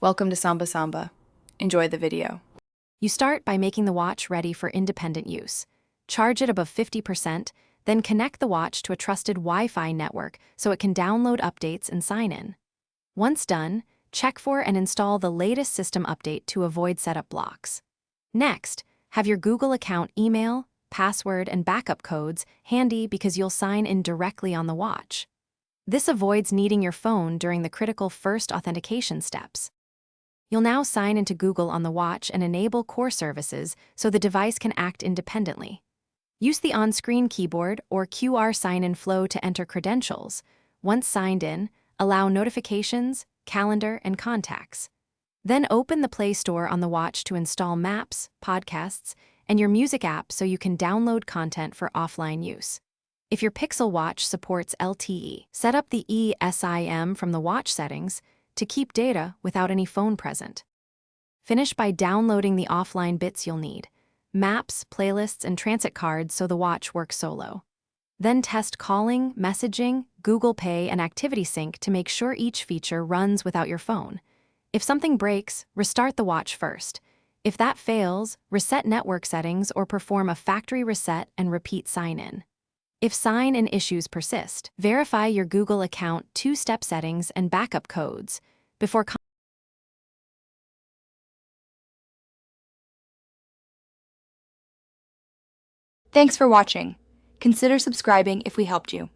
Welcome to Samba Samba. Enjoy the video. You start by making the watch ready for independent use. Charge it above 50%, then connect the watch to a trusted Wi-Fi network so it can download updates and sign in. Once done, check for and install the latest system update to avoid setup blocks. Next, have your Google account email, password, and backup codes handy because you'll sign in directly on the watch. This avoids needing your phone during the critical first authentication steps. You'll now sign into Google on the watch and enable core services so the device can act independently. Use the on-screen keyboard or QR sign-in flow to enter credentials. Once signed in, allow notifications, calendar, and contacts. Then open the Play Store on the watch to install maps, podcasts, and your music app so you can download content for offline use. If your Pixel watch supports LTE, set up the eSIM from the watch settings to keep data without any phone present. Finish by downloading the offline bits you'll need: maps, playlists, and transit cards so the watch works solo. Then test calling, messaging, Google Pay, and Activity Sync to make sure each feature runs without your phone. If something breaks, restart the watch first. If that fails, reset network settings or perform a factory reset and repeat sign-in. If sign-in issues persist, verify your Google account two-step settings and backup codes before Thanks for watching. Consider subscribing if we helped you.